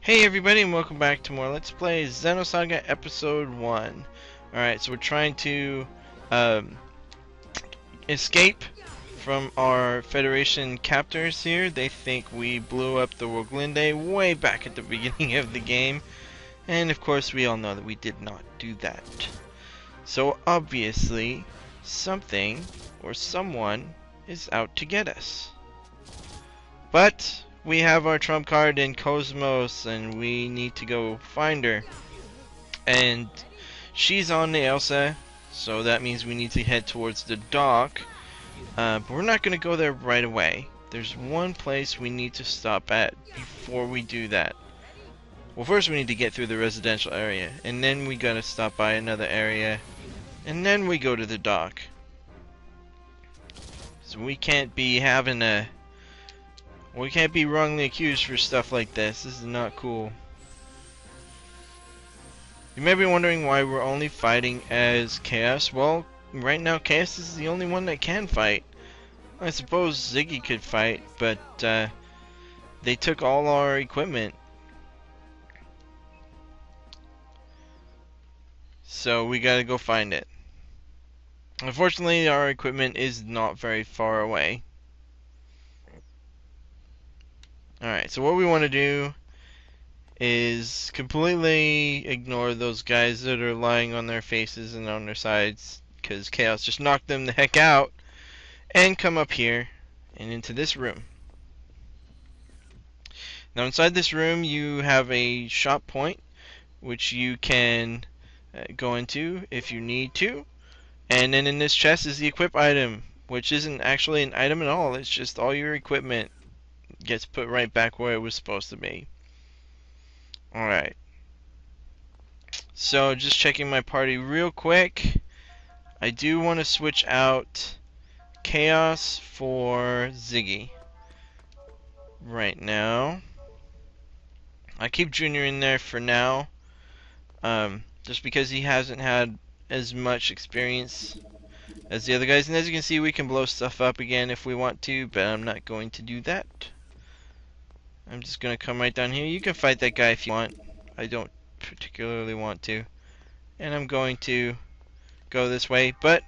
Hey everybody, and welcome back to more Let's Play Xenosaga Episode 1. Alright, so we're trying to escape from our Federation captors here. They think we blew up the Woglinde way back at the beginning of the game. And of course we all know that we did not do that. So obviously, something or someone is out to get us. But we have our trump card in kos-mos, and we need to go find her. And she's on the Elsa, so that means we need to head towards the dock. But we're not going to go there right away. There's one place we need to stop at before we do that. Well, first we need to get through the residential area, and then we gotta stop by another area, and then we go to the dock. So we can't be having a... We can't be wrongly accused for stuff like this. This is not cool. You may be wondering why we're only fighting as Chaos. Well, right now Chaos is the only one that can fight. I suppose Ziggy could fight, but they took all our equipment. So we gotta go find it. Unfortunately, our equipment is not very far away. Alright, so what we want to do is completely ignore those guys that are lying on their faces and on their sides, because Chaos just knocked them the heck out, and come up here and into this room. Now inside this room you have a shop point which you can go into if you need to, and then in this chest is the equip item, which isn't actually an item at all. It's just all your equipment gets put right back where it was supposed to be. Alright. So just checking my party real quick. I do want to switch out Chaos for Ziggy right now. I keep Junior in there for now. Just because he hasn't had as much experience as the other guys. And as you can see, we can blow stuff up again if we want to, but I'm not going to do that. I'm just going to come right down here. You can fight that guy if you want. I don't particularly want to. And I'm going to go this way. But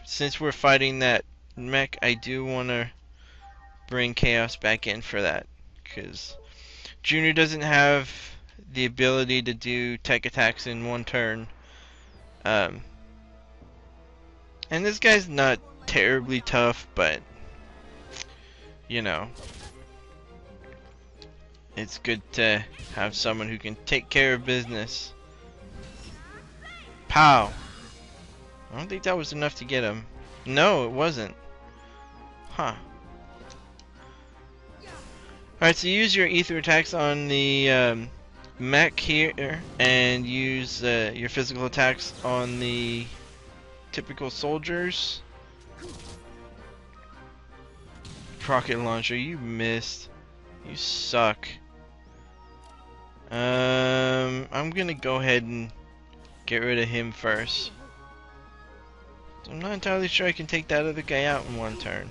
since we're fighting that mech, I do want to bring Chaos back in for that. Because Junior doesn't have the ability to do tech attacks in one turn. And this guy's not terribly tough, but you know, it's good to have someone who can take care of business. Pow! I don't think that was enough to get him. No, it wasn't. Huh. Alright, so use your ether attacks on the mech here, and use your physical attacks on the typical soldiers. Rocket launcher, you missed. You suck. I'm gonna go ahead and get rid of him first. I'm not entirely sure I can take that other guy out in one turn.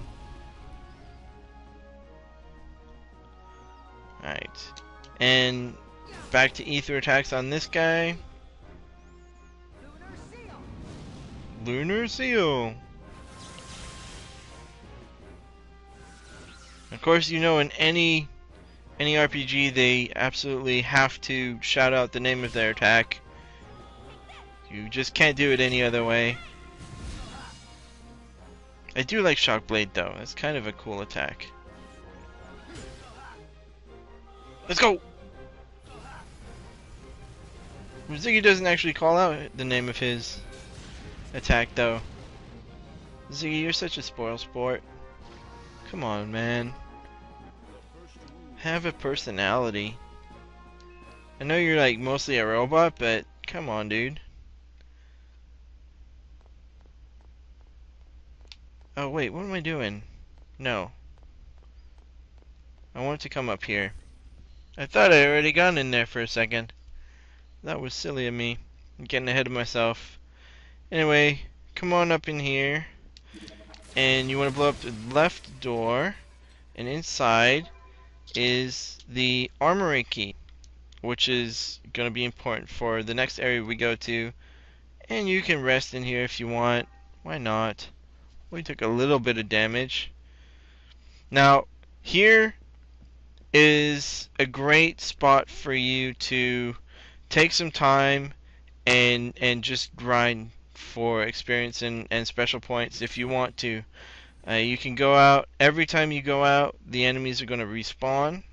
Alright. And back to ether attacks on this guy. Lunar Seal. Of course, you know, in any RPG, they absolutely have to shout out the name of their attack. You just can't do it any other way. I do like Shock Blade though. It's kind of a cool attack. Let's go! Ziggy doesn't actually call out the name of his attack though. Ziggy, you're such a spoil sport. Come on, man. Have a personality. I know you're like mostly a robot, but come on, dude. Oh wait, what am I doing? No. I want to come up here. I thought I already got in there for a second. That was silly of me. I'm getting ahead of myself. Anyway, come on up in here. And you want to blow up the left door. And inside is the armory key, which is going to be important for the next area we go to. And you can rest in here if you want. Why not? We took a little bit of damage. Now, here is a great spot for you to take some time and just grind for experience and special points if you want to. You can go out. Every time you go out, the enemies are going to respawn.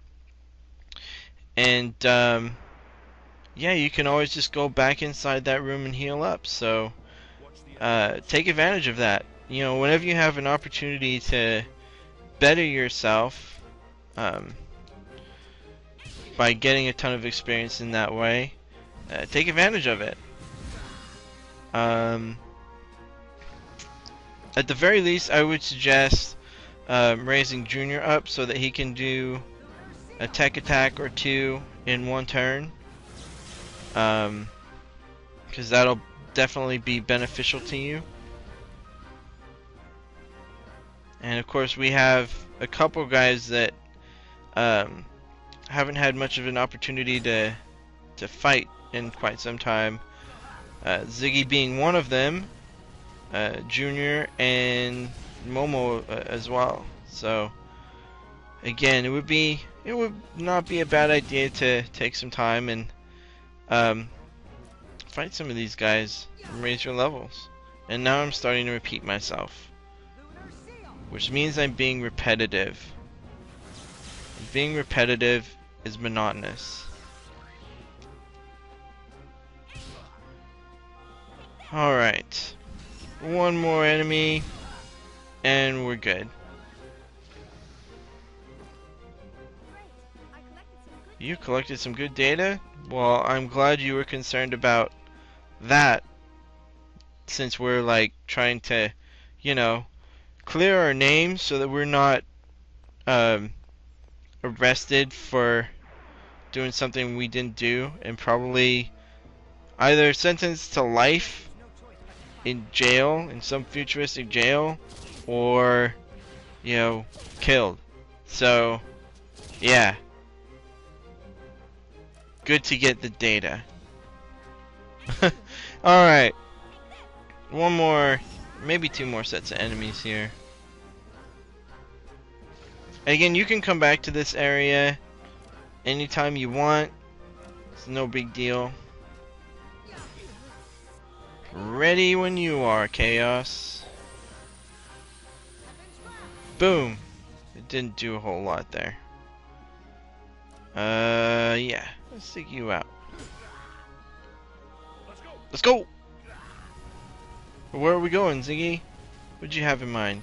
And yeah, you can always just go back inside that room and heal up. So take advantage of that. You know, whenever you have an opportunity to better yourself by getting a ton of experience in that way, take advantage of it. At the very least, I would suggest raising Junior up so that he can do a tech attack or two in one turn, because that'll definitely be beneficial to you. And of course, we have a couple guys that haven't had much of an opportunity to fight in quite some time. Ziggy being one of them, Junior and Momo as well. So again, it would not be a bad idea to take some time and fight some of these guys and raise your levels. And now I'm starting to repeat myself, which means I'm being repetitive. Being repetitive is monotonous. Alright. One more enemy and we're good. You collected some good data? Well, I'm glad you were concerned about that, since we're like trying to, you know, clear our names so that we're not arrested for doing something we didn't do, and probably either sentenced to life in jail, in some futuristic jail, or, you know, killed. So yeah, good to get the data. Alright, one more, maybe two more sets of enemies here. Again, you can come back to this area anytime you want. It's no big deal. Ready when you are, Chaos. Boom. It didn't do a whole lot there. Yeah. Let's take you out. Let's go! Where are we going, Ziggy? What'd you have in mind?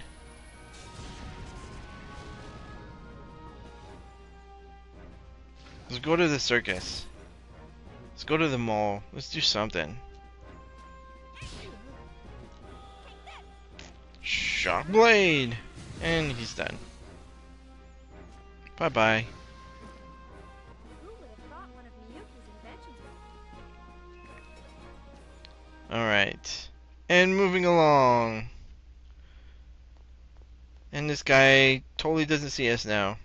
Let's go to the circus. Let's go to the mall. Let's do something. Shock blade! And he's done. Bye bye. Alright. And moving along. And this guy totally doesn't see us now.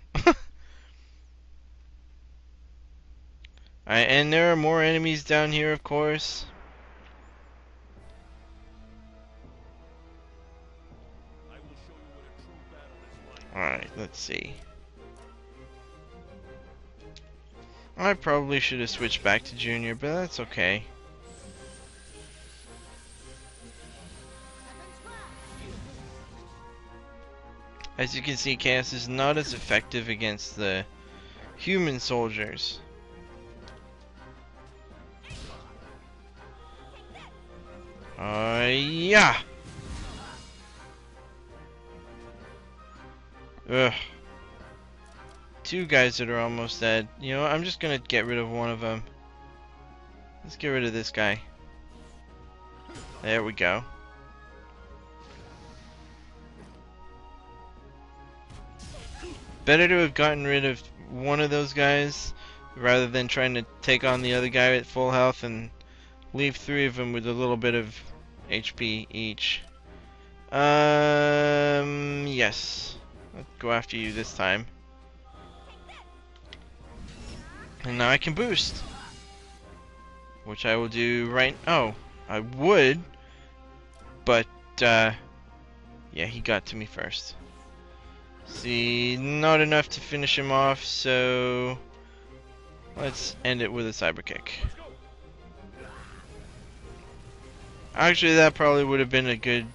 Alright, and there are more enemies down here, of course. Alright, let's see. I probably should have switched back to Junior, but that's okay. As you can see, Chaos is not as effective against the human soldiers. Yeah. Ugh. Two guys that are almost dead. You know, I'm just gonna get rid of one of them. Let's get rid of this guy. There we go. Better to have gotten rid of one of those guys rather than trying to take on the other guy at full health and leave three of them with a little bit of HP each. Yes. Let's go after you this time. And now I can boost. Which I will do right... Oh, I would. But, yeah, he got to me first. See, not enough to finish him off, so... Let's end it with a cyber kick. Actually, that probably would have been a good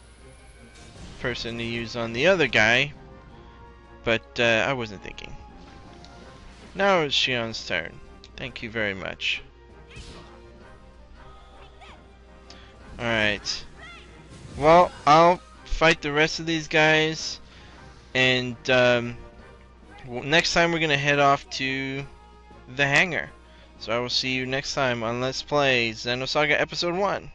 person to use on the other guy. But, I wasn't thinking. Now it's Shion's turn. Thank you very much. Alright. Well, I'll fight the rest of these guys. And, next time we're going to head off to the hangar. So I will see you next time on Let's Play Xenosaga Episode 1.